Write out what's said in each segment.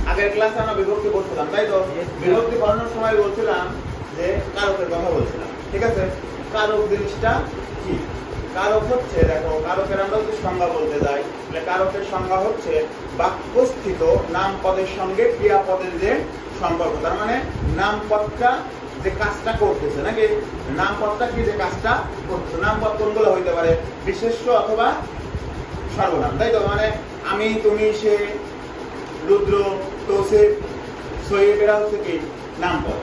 আগের ক্লাসে আমরা বিভক্তি বলছিলাম, তাই তো? বিভক্তি পড়ানোর সময় বলছিলাম যে কারকের কথা বলছিলাম, ঠিক আছে? কারক জিনিসটা কি? কারক হচ্ছে, দেখো কারকের আমরা যদি সংজ্ঞা বলতে যাই তাহলে কারকের সংজ্ঞা হচ্ছে বাক্যস্থিত নামপদের সঙ্গে ক্রিয়াপদের যে সম্পর্ক। তার মানে নামপদটা যে কাজটা করতেছে, নাকি নামপদটা কি যে কাজটা করতেছে। নামপদ কোনগুলো হইতে পারে? বিশেষ্য অথবা সর্বনাম, তাই তো? মানে আমি, তুমি, সে, রুদ্র, তৌসিফ, সৈয়দ, এরা হচ্ছে কি নামপদ,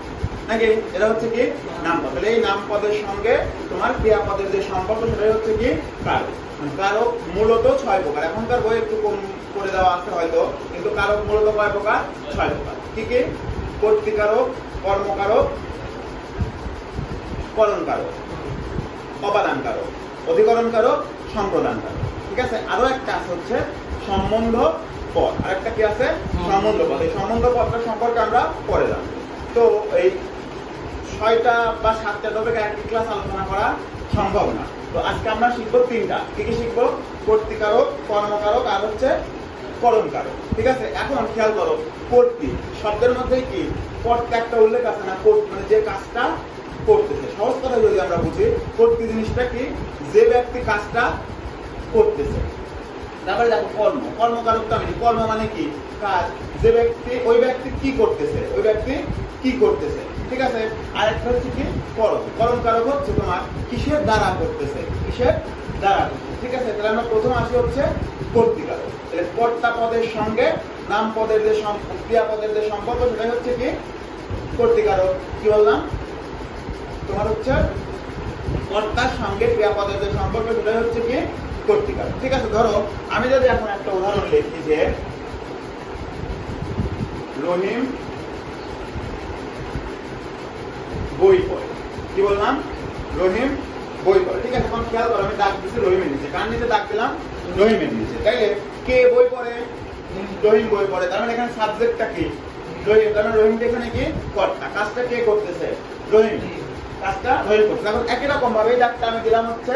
নাকি? এরা হচ্ছে কি নামপদ। তাহলে এই নামপদের সঙ্গে তোমার ক্রিয়াপদের যে সম্পর্ক সেটাই হচ্ছে কি কারক। কারক মূলত 6 প্রকার। এখনকার বই একটু কম করে দেওয়া আছে হয়তো, কিন্তু কারক মূলত কয় প্রকার? 6 প্রকার। কি কি? কর্তৃকারক, কর্মকারক, করণকারক, অপাদানকারক, অধিকরণকারক, সম্প্রদানকারক। ঠিক আছে? আরো একটা আছে হচ্ছে সম্বন্ধ পদ। আরেকটা কি আছে? সম্বন্ধ পদ। এই সম্বন্ধ পদটা সম্পর্কে আমরা পরে জানবো। তো এই 6টা বা 7টা টপিক একই ক্লাস আলোচনা করা সম্ভব না। তো আজকে আমরা শিখবো 3টা। কি কি শিখবো? কর্তৃকারক, কর্মকারক আর হচ্ছে করণকারক। ঠিক আছে? এখন খেয়াল করো, কর্তৃ শব্দের মধ্যে কি কর্তা একটা উল্লেখ আছে না? মানে যে কাজটা করতেছে। সহজ কথা যদি আমরা বুঝি, কর্তৃ জিনিসটা কি? যে ব্যক্তি কাজটা করতেছে। তারপরে দেখো কর্ম, কর্মকারকটা আমি, কর্ম মানে কি? কাজ। যে ব্যক্তি, ওই ব্যক্তি কি করতেছে, ওই ব্যক্তি কি করতেছে। ঠিক আছে? আর একটা হচ্ছে কি করণ। করণকারক হচ্ছে তোমার কিসের দ্বারা করতেছে, কিসের দ্বারা করতেছে। ঠিক আছে? তাহলে আমরা প্রথম আসি হচ্ছে কর্তৃকারক। তাহলে কর্তা পদের সঙ্গে নাম পদের যে ক্রিয়াপদের যে সম্পর্ক সেটাই হচ্ছে কি কর্তৃকারক। কি বললাম? তোমার হচ্ছে কর্তার সঙ্গে ক্রিয়াপদের যে সম্পর্ক সেটাই হচ্ছে কি কর্তৃকারক। ঠিক আছে? ধরো আমি যদি এখন একটা উদাহরণ লিখি যে রহিম বই পড়ে। কি বললাম? রহিম বই পড়ে। ঠিক আছে? এখন খেয়াল করো, আমি ডাক দিচ্ছি রহিমের নিচে। কার নিচে ডাক দিলাম? রহিমের নিচে। তাইলে কে বই পড়ে? রহিম বই পড়ে। তার মানে এখানে সাবজেক্টটা কি? রহিম। তার মানে রহিম এখানে কি কর্তা। কাজটা কে করতেছে? রহিম। কাজটা রহিম করতেছে। এখন একই রকম ভাবে এই ডাকটা আমি দিলাম হচ্ছে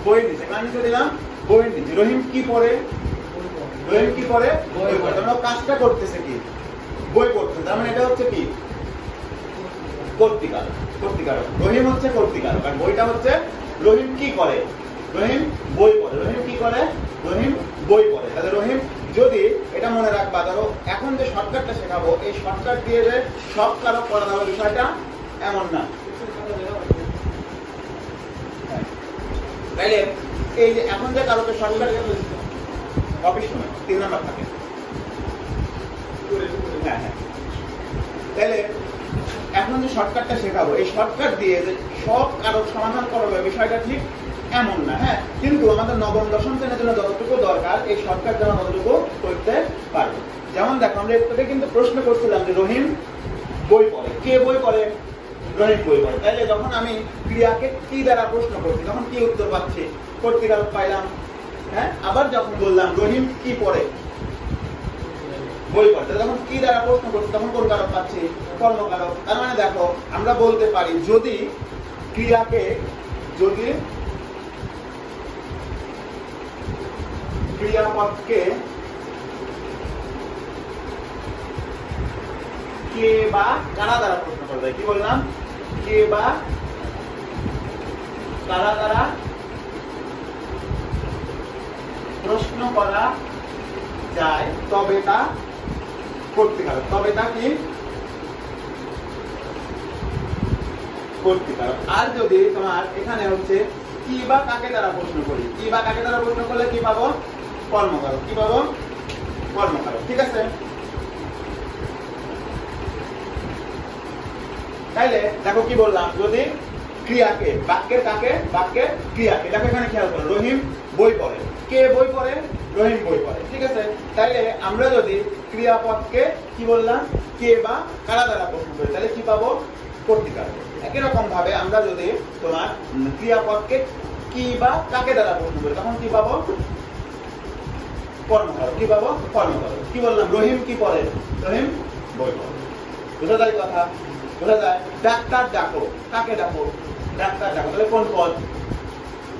বইয়ের নিচে। কার নিচে দিলাম? বইয়ের নিচে। রহিম কি পড়ে? রহিম কি পড়ে? বই পড়ে। তার মানে কাজটা করতেছে কি? বই পড়তেছে। তার মানে এটা হচ্ছে কি কর্তৃকারক। কর্তৃকারক। রহিম হচ্ছে কর্তৃকারক আর বইটা হচ্ছে রহিম কি করে? রহিম বই পড়ে। রহিম কি করে? রহিম বই পড়ে। তাহলে রহিম, যদি এটা মনে রাখবা, ধরো এখন যে শর্টকাটটা শেখাবো, এই শর্টকাট দিয়ে যে সব কারক করা যাবে বিষয়টা এমন না। তাইলে এই যে এখন যে কারকের শর্টকাট অফিস সময় 3 নাম্বার থাকে। হ্যাঁ হ্যাঁ। তাহলে এখন যে শর্টকাটটা শেখাবো, এই শর্টকাট দিয়ে যে সব কারক সমাধান করবে বিষয়টা ঠিক এমন না। হ্যাঁ, কিন্তু আমাদের নবম দশম শ্রেণীর জন্য যতটুকু দরকার এই শর্টকাট যেন ততটুকু করতে পারবে। যেমন দেখো, আমরা একটু কিন্তু প্রশ্ন করছিলাম যে রহিম বই পড়ে। কে বই পড়ে? রহিম বই পড়ে। তাইলে যখন আমি ক্রিয়াকে কি দ্বারা প্রশ্ন করছি, তখন কি উত্তর পাচ্ছি? কর্তৃকারক পাইলাম। হ্যাঁ, আবার যখন বললাম রহিম কি পড়ে? বই পড়ে। যখন কি দ্বারা প্রশ্ন করছি তখন কোন কারক পাচ্ছি? কর্মকারক। তার মানে দেখো, আমরা বলতে পারি যদি ক্রিয়াকে, যদি ক্রিয়াপদকে কে বা কারা দ্বারা প্রশ্ন করা যায়। কি বললাম? কে বা কারা দ্বারা প্রশ্ন করা যায় তবে তা কর্তৃকারক। তবে তা কি কর্তৃকারক। আর যদি তোমার এখানে হচ্ছে কি বা কাকে দ্বারা প্রশ্ন করি, কি বা কাকে দ্বারা প্রশ্ন করলে কি পাবো? কর্মকারক। কি পাবো? কর্মকারক। ঠিক আছে? তাইলে দেখো কি বললাম, যদি ক্রিয়াকে, বাক্যের কাকে? বাক্যের ক্রিয়াকে। দেখো এখানে খেয়াল করো, রহিম বই পড়ে। কে বই পড়ে? রহিম বই পড়ে। ঠিক আছে? তাইলে আমরা যদি ক্রিয়াপদকে কি বললাম? কে বা কারা দ্বারা প্রশ্ন করি, তাহলে কি পাবো? কর্তৃকারক। একই রকম ভাবে আমরা যদি তোমার ক্রিয়াপদকে কি বা কাকে দ্বারা প্রশ্ন করি, তখন কি পাবো? কর্মকারক। কি পাবো? কর্মকারক। কি বললাম? রহিম কি পড়ে? রহিম বই পড়ে। বুঝা যায় কথা? বোঝা যায়? ডাক্তার ডাকো। কাকে ডাকো? ডাক্তার ডাকো। তাহলে কোন পদ?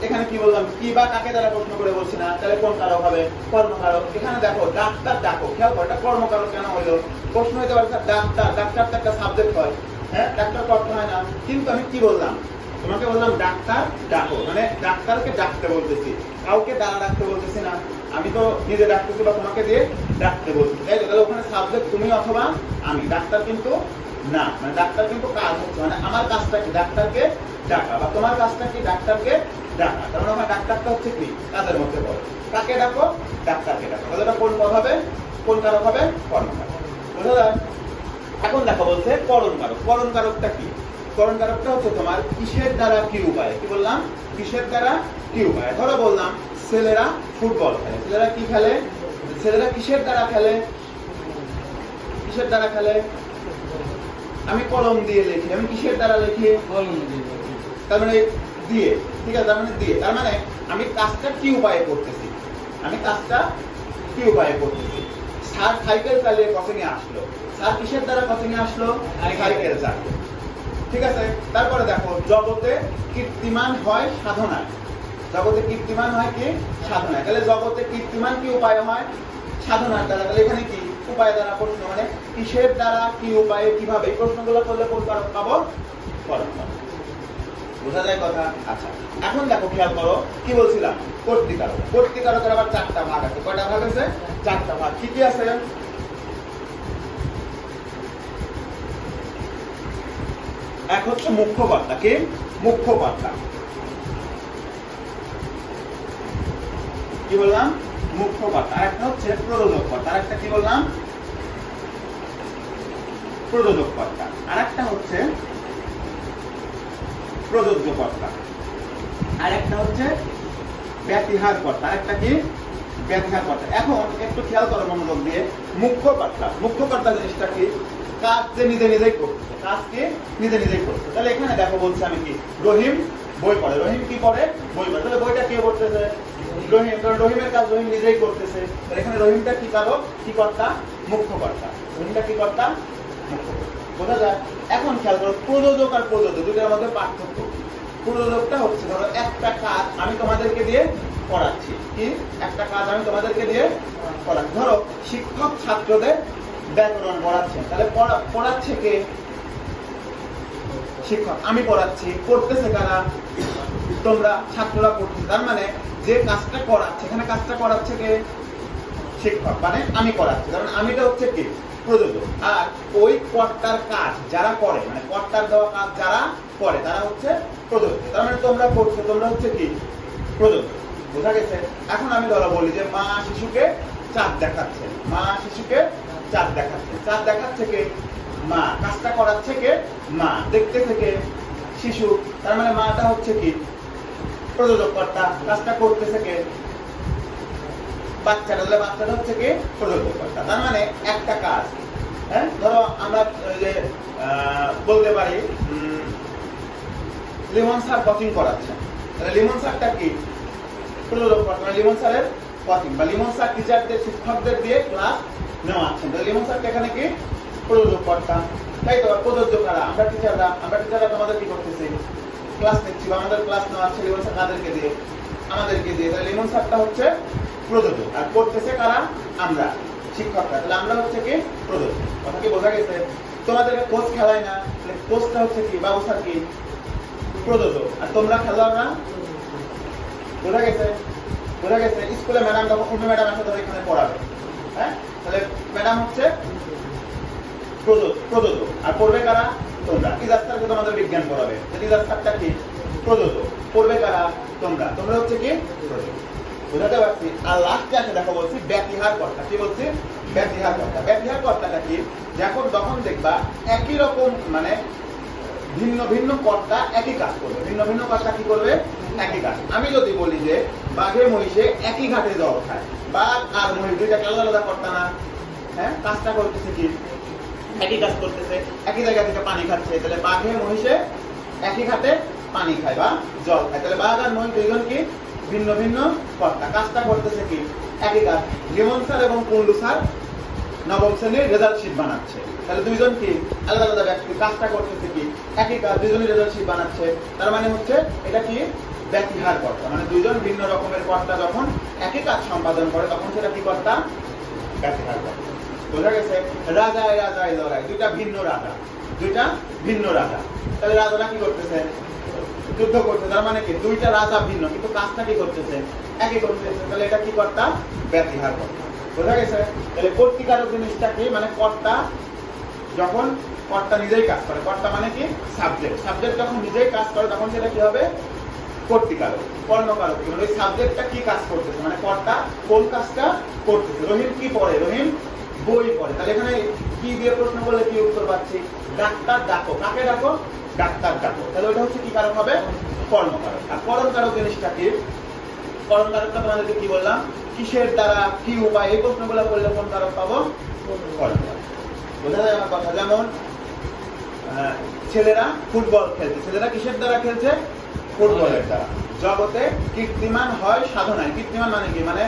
এখানে কি বললাম, কি বা কাকে দ্বারা প্রশ্ন করে বলছি না, তাহলে কোন কারক হবে, কর্মকারক। এখানে দেখো ডাক্তার ডাকো, খেয়াল করো এটা কর্মকারক কেন হইলো, প্রশ্ন হইতে পারে ডাক্তার, ডাক্তার তো একটা সাবজেক্ট হয়, হ্যাঁ ডাক্তার তো অর্থ হয় না, কিন্তু আমি কি বললাম, তোমাকে বললাম ডাক্তার ডাকো, মানে ডাক্তারকে ডাকতে বলতেছি, কাউকে দ্বারা ডাকতে বলতেছি না, আমি তো নিজে ডাকতেছি বা তোমাকে দিয়ে ডাকতে বলতেছি, তাই তো? তাহলে ওখানে সাবজেক্ট তুমি অথবা আমি, ডাক্তার কিন্তু না, মানে ডাক্তার কিন্তু কাজ হচ্ছে, মানে আমার কাজটা কি ডাক্তারকে ডাকা, বা তোমার কাজটা কি ডাক্তারকে ডাকা, কারণ আমার ডাক্তারটা হচ্ছে কি কাজের মধ্যে পড়ে। কাকে ডাকো, ডাক্তারকে ডাকো, তাহলে এটা কোন পদ হবে, কোন কারক হবে, কর্মকারক। বুঝা যায়? এখন দেখো বলছে করণ কারক। করণ কারকটা কি, করণ কারকটা হচ্ছে তোমার কিসের দ্বারা কি উপায়, কি বললাম, কিসের দ্বারা কি উপায়। ধরো বললাম ছেলেরা ফুটবল খেলে, ছেলেরা কি খেলে, ছেলেরা কিসের দ্বারা খেলে, কিসের দ্বারা খেলে, আমি কলম দিয়ে লিখি, আমি কিসের দ্বারা লিখি, কলম দিয়ে, তার মানে দিয়ে, ঠিক আছে, তার মানে দিয়ে, তার মানে আমি কাজটা কি উপায়ে করতেছি, আমি কাজটা কি উপায়ে করতেছি। স্যার সাইকেল চালিয়ে কোচিংয়ে আসলো, স্যার কিসের দ্বারা কোচিংয়ে আসলো, সাইকেল চালিয়ে, ঠিক আছে। তারপরে দেখো জগতে কীর্তিমান হয় সাধনায়, জগতে কীর্তিমান হয় কি সাধনায়, তাহলে জগতে কীর্তিমান কি উপায় হয়, সাধনার দ্বারা, তাহলে এখানে কি উপায় দ্বারা প্রশ্ন, মানে কিসের দ্বারা কি উপায়ে কিভাবে, এই প্রশ্নগুলো করলে কোন কারক পাবো, করণ কারক। বোঝা যায় কথা? আচ্ছা এখন দেখো খেয়াল করো কি বলছিলাম, কর্তৃকারক। কর্তৃকারকের আবার চারটা ভাগ আছে, কয়টা ভাগ আছে, চারটা ভাগ। কি কি আছে, এক হচ্ছে মুখ্য কর্তা, কি মুখ্য কর্তা, কি বললাম মুখ্য কর্তা, আর একটা হচ্ছে প্রযোজক কর্তা, আর একটা কি বললাম প্রযোজক কর্তা, আর একটা হচ্ছে প্রযোজ্য কর্তা, আর একটা হচ্ছে ব্যতিহার কর্তা, আর একটা কি ব্যতিহার কর্তা। এখন একটু খেয়াল করো মনোযোগ দিয়ে, মুখ্য কর্তা, মুখ্য কর্তা জিনিসটা কি, কাজ যে নিজে নিজেই করছে, কাজকে নিজে নিজেই করছে। তাহলে এখানে দেখো বলছে আমি কি, রহিম বই পড়ে, রহিম কি পড়ে, বই পড়ে, তাহলে বইটা কে পড়তেছে, রহিম, কারণ রহিমের কাজ রহিম নিজেই করতেছে, তাহলে এখানে রহিমটা কি কারক, কি কর্তা, মুখ্য কর্তা, রহিমটা কি কর্তা, মুখ্য কর্তা। বোঝা যায়? এখন খেয়াল করো প্রযোজক আর প্রযোজক দুটোর মধ্যে পার্থক্য। প্রযোজকটা হচ্ছে ধরো একটা কাজ আমি তোমাদেরকে দিয়ে করাচ্ছি, কি একটা কাজ আমি তোমাদেরকে দিয়ে করাচ্ছি, ধরো শিক্ষক ছাত্রদের ব্যাকরণ পড়াচ্ছেন, তাহলে পড়াচ্ছে কে, শিক্ষক, আমি পড়াচ্ছি, পড়তেছে কারা, তোমরা, ছাত্ররা পড়ছে, তার মানে যে কাজটা করাচ্ছে, এখানে কাজটা করাচ্ছে কে, শিক্ষক, মানে আমি করাচ্ছি, কারণ আমিটা হচ্ছে কি প্রযোজক, আর ওই কর্তার কাজ যারা করে, মানে কর্তার দেওয়া কাজ যারা করে তারা হচ্ছে প্রযোজক, তার মানে তোমরা করছো, তোমরা হচ্ছে কি প্রযোজক। বোঝা গেছে? এখন আমি ধরো বলি যে মা শিশুকে চাঁদ দেখাচ্ছে, মা শিশুকে চাঁদ দেখাচ্ছে, চাঁদ দেখাচ্ছে কে, মা, কাজটা করাচ্ছে কে, মা, দেখতেছে কে, শিশু, তার মানে মাটা হচ্ছে কি প্রযোজক কর্তা, কাজটা করতেছে কে, বাচ্চাটা, তাহলে বাচ্চাটা হচ্ছে কি প্রযোজক কর্তা। তার মানে একটা কাজ, হ্যাঁ ধরো আমরা যে বলতে পারি লিমন স্যার কোচিং করাচ্ছেন, তাহলে লিমন স্যারটা কি প্রযোজক কর্তা, মানে লিমন স্যারের কোচিং, বা লিমন স্যার টিচারদের শিক্ষকদের দিয়ে ক্লাস নেওয়াচ্ছেন, তাহলে লিমন স্যারটা এখানে কি প্রযোজক কর্তা, তাই তো। প্রযোজ্য কারা, আমরা টিচাররা তোমাদের কি করতেছি, ক্লাস নিচ্ছি, বা আমাদের ক্লাস নেওয়াচ্ছে লিমন স্যার কাদেরকে দিয়ে, আমাদেরকে দিয়ে, তাহলে লিমন স্যারটা হচ্ছে প্রযোজক, আর করতেছে কারা, আমরা শিক্ষকরা, তাহলে আমরা হচ্ছে কি প্রযোজক। কথা কি বোঝা গেছে? তোমাদেরকে কোচ খেলায় না, তাহলে কোচটা হচ্ছে কি বাবু স্যার কি প্রযোজক, আর তোমরা খেলোয়াড়রা, বোঝা গেছে? বোঝা গেছে? স্কুলে ম্যাডাম যখন অন্য ম্যাডাম আসে ধরে এখানে পড়াবে, হ্যাঁ তাহলে ম্যাডাম হচ্ছে প্রযোজক, আর পড়বে কারা, তোমরা। টিচার স্যারকে তোমাদের বিজ্ঞান পড়াবে, টিচার স্যারটা কি প্রযোজক, পড়বে কারা, তোমরা, তোমরা হচ্ছে কি প্রযোজক। বুঝাতে পারছি? আর লাস্টে আসে দেখো বলছি ব্যতিহার কর্তা, কি বলছি, ব্যতিহার কর্তা। ব্যতিহার কর্তাটা কি, যখন দেখবা একই রকম, মানে ভিন্ন ভিন্ন কর্তা একই কাজ করবে, ভিন্ন ভিন্ন কর্তা কি করবে, একই কাজ। আমি যদি বলি যে বাঘে মহিষে একই ঘাটে জল খায়, বাঘ আর মহিষ দুইটা আলাদা আলাদা কর্তা না, হ্যাঁ কাজটা করতেছে কি একই কাজ করতেছে, একই জায়গা থেকে পানি খাচ্ছে, তাহলে বাঘে মহিষে একই ঘাটে পানি খায় বা জল খায়, তাহলে বাঘ আর মহিষ দুইজন কি ভিন্ন ভিন্ন কর্তা, কাজটা করতেছে কি একই কাজ। লিমন স্যার এবং কুন্ডু স্যার নবম শ্রেণীর রেজাল্ট শিট বানাচ্ছে, তাহলে দুইজন কি আলাদা আলাদা ব্যক্তি, কাজটা করতেছে কি একই কাজ, দুইজনই রেজাল্ট শিট বানাচ্ছে, তার মানে হচ্ছে এটা কি ব্যতিহার কর্তা, মানে দুইজন ভিন্ন রকমের কর্তা যখন একই কাজ সম্পাদন করে তখন সেটা কি কর্তা? ব্যতিহার কর্তা। বোঝা গেছে? রাজায় রাজায় লড়াই, দুইটা ভিন্ন রাজা, দুইটা ভিন্ন রাজা, তাহলে রাজারা কি করতেছে? যুদ্ধ করছে। তার মানে কি দুইটা রাজা ভিন্ন কিন্তু কাজটা কি করতেছে? একই করতেছে। তাহলে এটা কি কর্তা? ব্যতিহার কর্তা। বোঝা গেছে? তাহলে কর্তৃকারক জিনিসটা কি? মানে কর্তা যখন কর্তা নিজেই কাজ করে, কর্তা মানে কি? সাবজেক্ট। সাবজেক্ট যখন নিজেই কাজ করে তখন সেটা কি হবে? কর্তৃকারক। কর্মকারক কি? মানে ওই সাবজেক্টটা কি কাজ করতেছে, মানে কর্তা কোন কাজটা করতেছে। রহিম কি পড়ে? রহিম বই পড়ে। তাহলে এখানে কি দিয়ে প্রশ্ন করলে কি উত্তর পাচ্ছি? ডাক্তার ডাকো। কাকে ডাকো? ডাক্তার ডাকো। তাহলে ওইটা হচ্ছে কি কারক হবে? কর্মকারক। আর করণকারক জিনিসটা কি? করণকারকটা তোমাদেরকে কি বললাম? কিসের দ্বারা, কি উপায়, এই প্রশ্নগুলো করলে কোন কারক পাবো? করণকারক। বোঝা যায় আমার কথা? যেমন ছেলেরা ফুটবল খেলছে, ছেলেরা কিসের দ্বারা খেলছে? ফুটবলের দ্বারা। জগতে কীর্তিমান হয় সাধনায়। কীর্তিমান মানে কি? মানে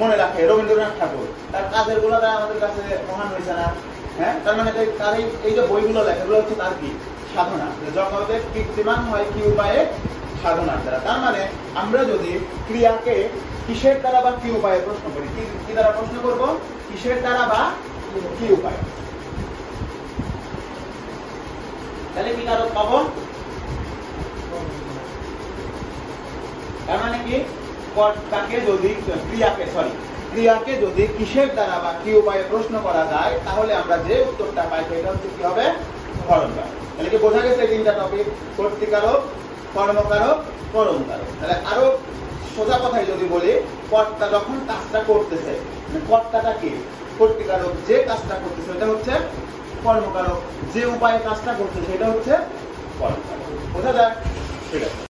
মনে রাখে রবীন্দ্রনাথ ঠাকুর তার কাজের গুলো আমাদের কাছে মহান হয়েছে না? হ্যাঁ, তার মানে তার এই যে বইগুলো লেখা এগুলো হচ্ছে তার কি? সাধনা। জগতে কীর্তিমান হয় কি উপায়ে? সাধনার দ্বারা। তার মানে আমরা যদি ক্রিয়াকে কিসের দ্বারা বা কি উপায়ে প্রশ্ন করি, কি দ্বারা প্রশ্ন করব? কিসের দ্বারা বা কি উপায়, তাহলে কি কারক পাবো? তার মানে কি কর্তাকে যদি ক্রিয়াকে যদি কিসের দ্বারা বা কি উপায়ে প্রশ্ন করা যায় তাহলে আমরা যে উত্তরটা পাই সেটা হচ্ছে কি হবে? করণকারক। তাহলে কি বোঝা গেছে তিনটা টপিক? কর্তৃকারক, কর্মকারক, করণকারক। তাহলে আরো সোজা কথায় যদি বলি, কর্তা যখন কাজটা করতেছে, মানে কর্তাটা কি? কর্তৃকারক। যে কাজটা করতেছে এটা হচ্ছে কর্মকারক। যে উপায়ে কাজটা করতেছে সেটা হচ্ছে করণকারক। বোঝা যায়? ঠিক আছে।